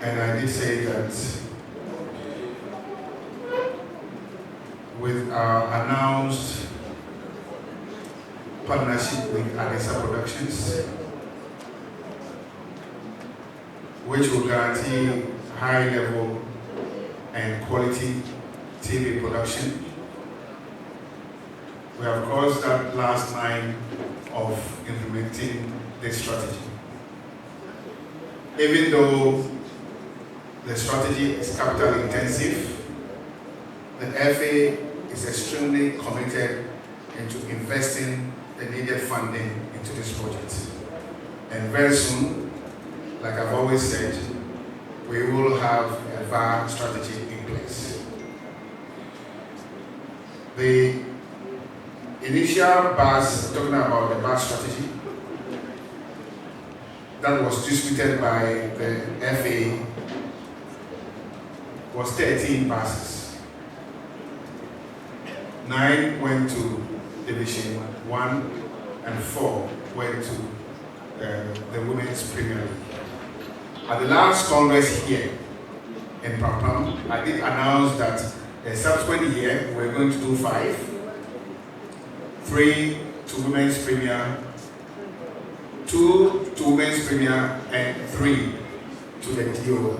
And I did say that with our announced partnership with Adisa Productions, which will guarantee high level and quality TV production, we have crossed that last line of implementing this strategy. Even though the strategy is capital intensive, the FA is extremely committed into investing the needed funding into this project. And very soon, like I've always said, we will have a VAR strategy in place. The initial bus, talking about the bus strategy, that was distributed by the FA was 13 buses. 9 went to Division 1 and 4 went to the Women's Premier League. At the last Congress here in Pampam, I did announce that the subsequent year we're going to do 5. 3 to Women's Premier, 2 to Women's Premier, and 3 to the DOL.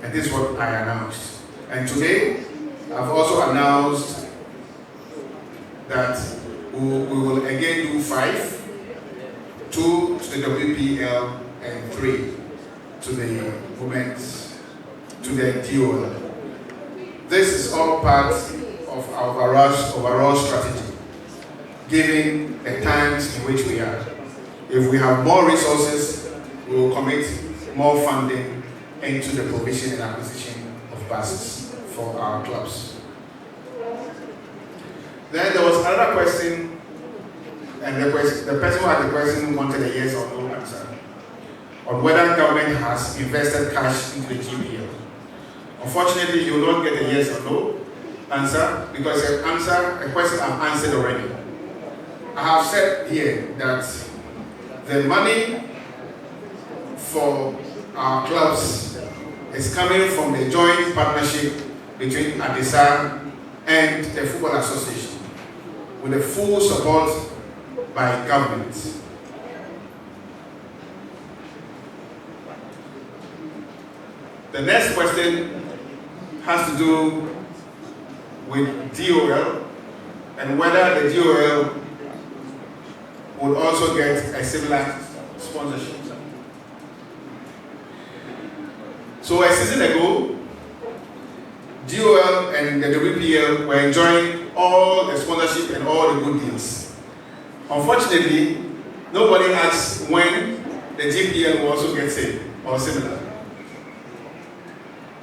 And this is what I announced. And today, I've also announced that we will again do 5, 2 to the WPL, and 3 to the Women's, to the DOL. This is all part of our overall strategy, given the times in which we are. If we have more resources, we will commit more funding into the provision and acquisition of buses for our clubs. Then there was another question, and the person who had the question wanted a yes or no answer on whether government has invested cash into the GPL. Unfortunately, you will not get a yes or no answer because a question I've answered already. I have said here that the money for our clubs is coming from the joint partnership between Adisa and the Football Association with the full support by government. The next question has to do with DOL and whether the DOL would also get a similar sponsorship. So a season ago, DOL and the WPL were enjoying all the sponsorship and all the good deals. Unfortunately, nobody asked when the GPL will also get same or similar.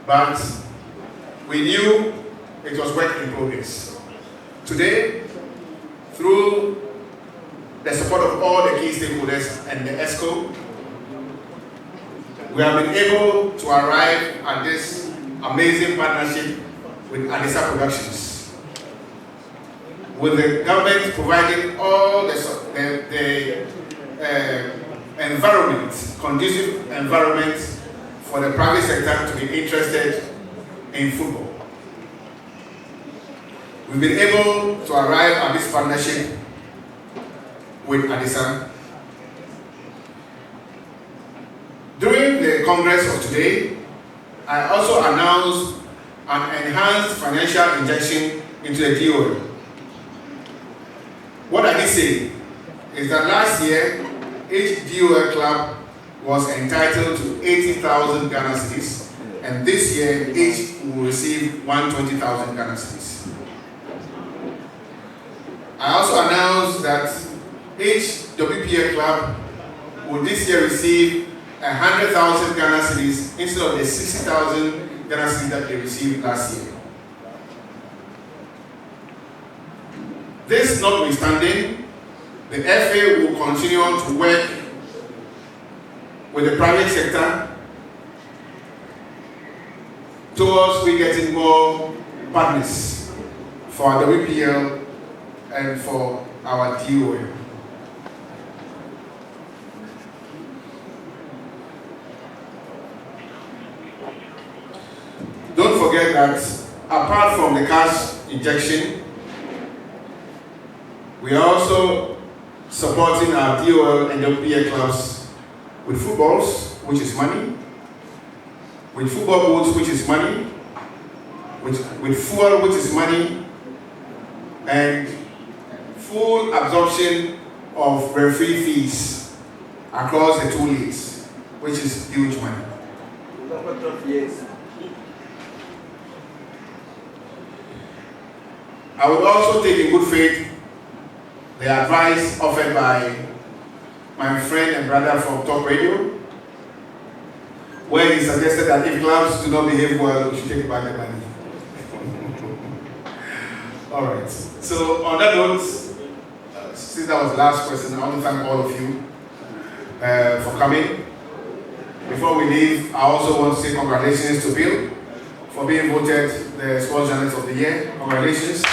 But we knew it was work in progress. Today, through the support of all the key stakeholders and the ESCO, we have been able to arrive at this amazing partnership with Adisa Productions, with the government providing all the environment, conducive environment for the private sector to be interested in football. We've been able to arrive at this partnership with Adisa. During the Congress of today, I also announced an enhanced financial injection into the DOL. What I did say is that last year, each DOL club was entitled to 80,000 Ghana cedis, and this year, each will receive 120,000 Ghana cedis. I also announced that each WPL club will this year receive 100,000 Ghana cedis instead of the 60,000 Ghana cedis that they received last year. This notwithstanding, the FA will continue to work with the private sector towards we getting more partners for our WPL and for our DOL. forget that apart from the cash injection, we are also supporting our DOL and WPA clubs with footballs, which is money, with football boots, which is money, with fuel, which is money, and full absorption of referee fees across the 2 leagues, which is huge money. I would also take in good faith the advice offered by my friend and brother from Top Radio, where he suggested that if clubs do not behave well, we should take back the money. All right. So on that note, since that was the last question, I want to thank all of you for coming. Before we leave, I also want to say congratulations to Bill for being voted the Sports Journalist of the Year. Congratulations.